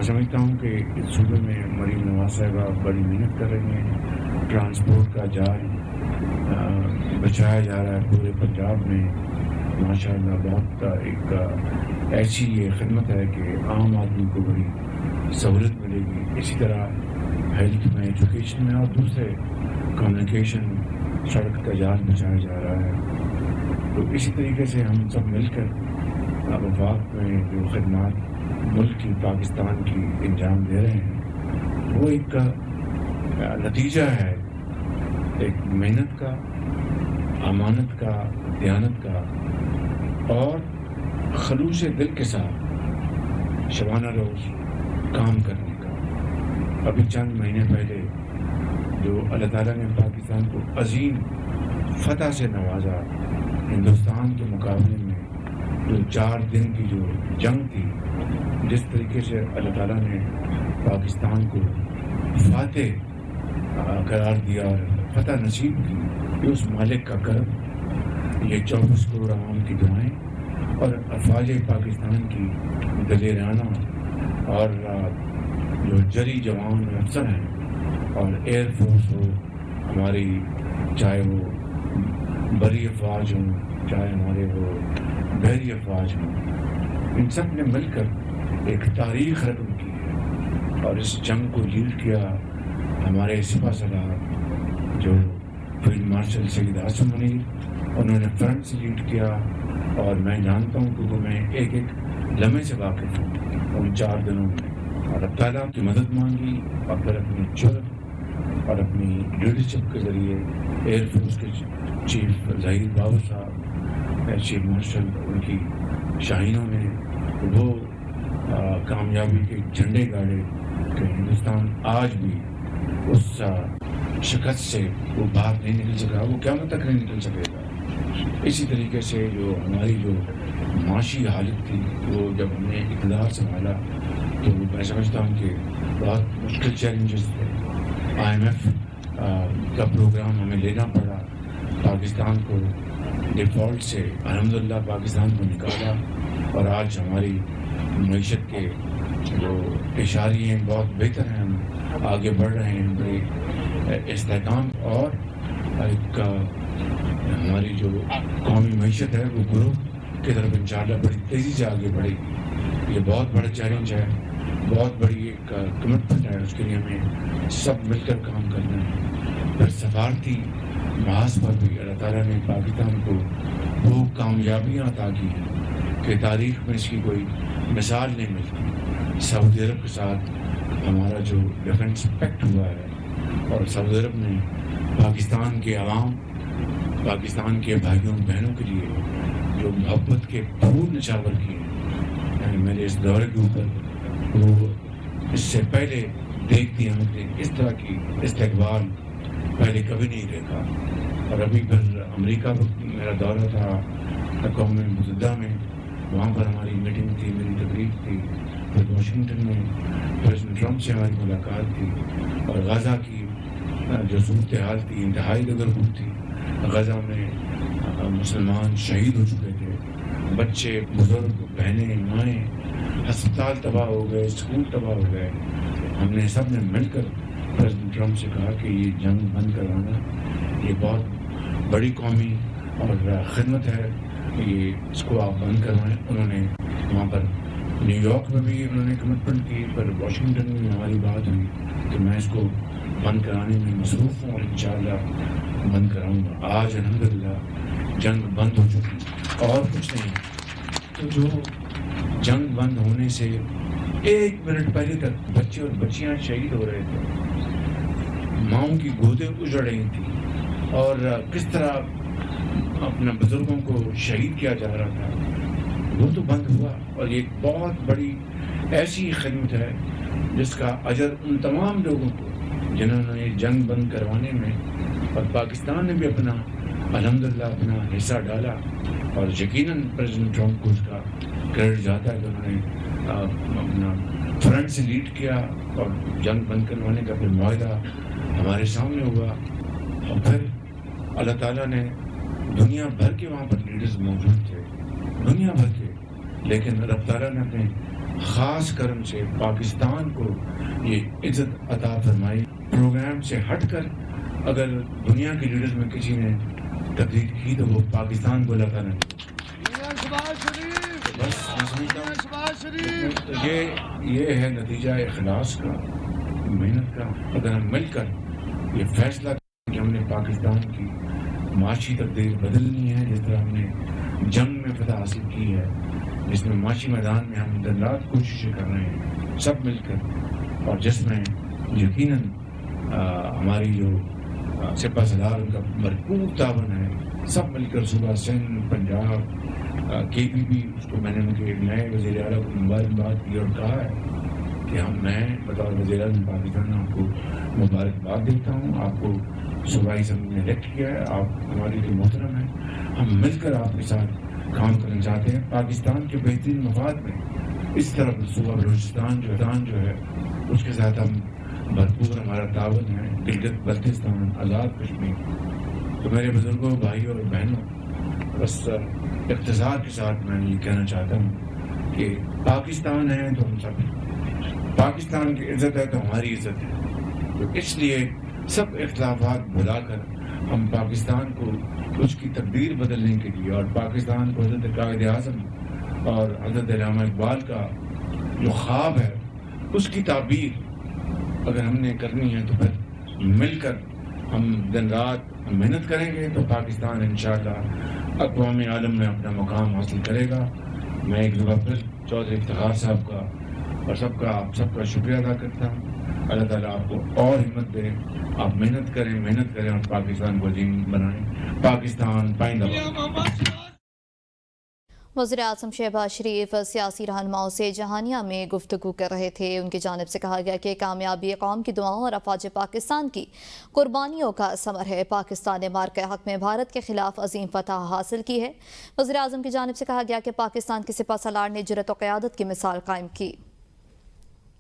میں سمجھتا ہوں کہ اس صوبے میں مریم نواز صاحبہ بڑی محنت کر رہی ہیں. ٹرانسپورٹ کا جال بچایا جا رہا ہے پورے پنجاب میں. ماشاء اللہ بہت ایک ایسی یہ خدمت ہے کہ عام آدمی کو بڑی سہولت ملے گی. اسی طرح ہیلتھ میں، ایجوکیشن میں اور دوسرے کمیونیکیشن، سڑک کا جال بچایا جا رہا ہے. تو اسی طریقے سے ہم سب مل کر وفاق میں جو خدمات ملک کی، پاکستان کی انجام دے رہے ہیں، وہ ایک نتیجہ ہے ایک محنت کا، امانت کا، دیانت کا اور خلوص دل کے ساتھ شبانہ روز کام کرنے کا. ابھی چند مہینے پہلے جو اللہ تعالیٰ نے پاکستان کو عظیم فتح سے نوازا، ہندوستان کے مقابلے میں جو 4 دن کی جو جنگ تھی، جس طریقے سے اللہ تعالیٰ نے پاکستان کو فاتح قرار دیا اور فتح نصیب کی، یہ اس مالک کا کرم، یہ 24 کروڑ عوام کی دعائیں اور افواج پاکستان کی دلیرانہ اور جو جری جوان افسر ہیں، اور ایئر فورس ہو ہماری، چاہے وہ بری افواج ہوں، چاہے ہمارے وہ بحری افواج ہوں، ان سب نے مل کر ایک تاریخ رقم کی ہے. اور اس جنگ کو لیڈ کیا ہمارے سپہ سالار جو فیلڈ مارشل سید عاصم منیر، انہوں نے فرنٹ سے لیڈ کیا. اور میں جانتا ہوں کہ میں ایک لمحے سے واقف ہوں ان 4 دنوں میں، اور اب تعالیٰ کی مدد مانگی اور پھر اپنی جرأت اور اپنی لیڈرشپ کے ذریعے ایئر فورس کے چیف ظہیر بابر صاحب، چیف مارشل، ان کی شاہینوں نے وہ کامیابی کے جھنڈے گاڑے کہ ہندوستان آج بھی اس شکست سے وہ باہر نہیں نکل سکا، وہ قیامت تک نہیں نکل سکے گا. اسی طریقے سے جو ہماری جو معاشی حالت تھی، وہ جب ہم نے اقتدار سنبھالا تو میں سمجھتا ہوں کہ بہت مشکل چیلنجز تھے. IMF کا پروگرام ہمیں لینا پڑا، پاکستان کو ڈیفالٹ سے الحمدللہ پاکستان کو نکالا، اور آج ہماری معیشت کے جو اشاری ہیں بہت بہتر ہیں، ہم آگے بڑھ رہے ہیں بڑے استحکام، اور ایک ہماری جو قومی معیشت ہے وہ گروہ کی طرف انشاءاللہ بڑی تیزی سے آگے بڑھے گی. یہ بہت بڑا چیلنج ہے، بہت بڑی ایک کمٹمنٹ ہے، اس کے لیے ہمیں سب مل کر کام کرنا ہے. پھر سفارتی محاذ پر بھی اللہ تعالیٰ نے پاکستان کو وہ کامیابیاں عطا کی ہیں کہ تاریخ میں اس کی کوئی مثال نہیں ملتی. سعودی عرب کے ساتھ ہمارا جو ڈیفنس پیکٹ ہوا ہے، اور سعودی عرب نے پاکستان کے عوام، پاکستان کے بھائیوں بہنوں کے لیے جو محبت کے پھول نچھاور کیے ہیں، یعنی میرے اس دورے کے اوپر وہ اس سے پہلے دیکھتی ہم نے اس طرح کی استقبال پہلے کبھی نہیں دیکھا. اور ابھی پھر امریکہ میرا دورہ تھا، اقوام متحدہ میں، وہاں پر ہماری میٹنگ تھی، میری تقریب تھی. پھر واشنگٹن میں پریزیڈنٹ ٹرمپ سے ہماری ملاقات تھی، اور غزہ کی جو صورتحال تھی انتہائی غضبناک تھی. غزہ میں مسلمان شہید ہو چکے تھے، بچے، بزرگ، بہنیں، مائیں، ہسپتال تباہ ہو گئے، اسکول تباہ ہو گئے. ہم نے سب نے مل کر پریزیڈنٹ ٹرمپ سے کہا کہ یہ جنگ بند کروانا یہ بہت بڑی قومی اور خدمت ہے، یہ اس کو آپ بند کروائیں. انہوں نے وہاں پر نیو یارک میں بھی انہوں نے کمٹمنٹ کی، پر واشنگٹن میں ہماری بات ہوئی کہ میں اس کو بند کرانے میں مصروف ہوں اور انشاءاللہ بند کراؤں گا. آج الحمدللہ جنگ بند ہو چکی اور کچھ نہیں. تو جو جنگ بند ہونے سے 1 منٹ پہلے تک بچے اور بچیاں شہید ہو رہے تھے، ماؤں کی گودیں اجڑ رہی تھیں، اور کس طرح اپنے بزرگوں کو شہید کیا جا رہا تھا، وہ تو بند ہوا. اور یہ ایک بہت بڑی ایسی خدمت ہے جس کا اجر ان تمام لوگوں کو جنہوں نے جنگ بند کروانے میں، اور پاکستان نے بھی اپنا الحمدللہ اپنا حصہ ڈالا. اور یقیناً پریزیڈنٹ ٹرمپ کو اس کا کریڈٹ جاتا ہے کہ انہوں نے اپنا فرنٹ سے لیڈ کیا، اور جنگ بند کروانے کا پھر معاہدہ ہمارے سامنے ہوا. اور پھر اللہ تعالیٰ نے دنیا بھر کے وہاں پر لیڈرز موجود تھے، دنیا بھر کے، لیکن رب تعالیٰ نے اپنے خاص کرم سے پاکستان کو یہ عزت عطا فرمائی. پروگرام سے ہٹ کر اگر دنیا کے لیڈرز میں کسی نے تقریر کی تو وہ پاکستان کو لگا نہیں. بس میں سمجھتا ہوں یہ ہے نتیجہ اخلاص کا, محنت کا. اگر ہم مل کر یہ فیصلہ کہ ہم نے پاکستان کی معاشی تقدیر بدلنی ہے, جس طرح ہم نے جنگ میں فتح حاصل کی ہے, جس میں معاشی میدان میں ہم دن رات کوششیں کر رہے ہیں سب مل کر, اور جس میں یقیناً ہماری جو سپہ سالار ان کا بھرپور تعاون ہے, سب مل کر صوبہ سندھ, پنجاب, KPP, اس کو میں نے ان کے نئے وزیر اعلیٰ کو مبارکباد کی اور کہا ہے کہ میں بطور وزیر اعظم پاکستان آپ کو مبارکباد دیتا ہوں. آپ کو صوبائی اسمبلی نے الیکٹ کیا ہے, آپ ہماری جو محترم ہیں, ہم مل کر آپ کے ساتھ کام کرنا چاہتے ہیں پاکستان کے بہترین مفاد میں. اس طرف صوبہ بلوچستان جو ہے اس کے ساتھ ہم بھرپور ہمارا تعاون ہے, گلگت بلتستان, آزاد کشمیر. تو میرے بزرگوں, بھائیوں اور بہنوں, بس اختصار کے ساتھ میں یہ کہنا چاہتا ہوں کہ پاکستان ہے تو ہم سب, پاکستان کی عزت ہے تو ہماری عزت ہے. تو اس لیے سب اختلافات بھلا کر ہم پاکستان کو اس کی تقدیر بدلنے کے لیے, اور پاکستان کو حضرت قائد اعظم اور حضرت علامہ اقبال کا جو خواب ہے اس کی تعبیر اگر ہم نے کرنی ہے تو پھر مل کر ہم دن رات محنت کریں گے تو پاکستان انشاءاللہ اقوام عالم میں اپنا مقام حاصل کرے گا. میں ایک دفعہ پھر چودھری افتخار صاحب کا اور سب کا شکریہ ادا کرتا ہوں. اللہ تعالیٰ آپ کو اور ہمت دے, آپ محنت کریں اور پاکستان کو عظیم بنائیں. پاکستان پائندہ. وزیر اعظم شہباز شریف سیاسی رہنماؤں سے جہانیہ میں گفتگو کر رہے تھے. ان کی جانب سے کہا گیا کہ کامیابی قوم کی دعاؤں اور افواج پاکستان کی قربانیوں کا ثمر ہے. پاکستان نے مارکہ حق میں بھارت کے خلاف عظیم فتح حاصل کی ہے. وزیر اعظم کی جانب سے کہا گیا کہ پاکستان کے سپہ سالار نے جرأت و قیادت کی مثال قائم کی.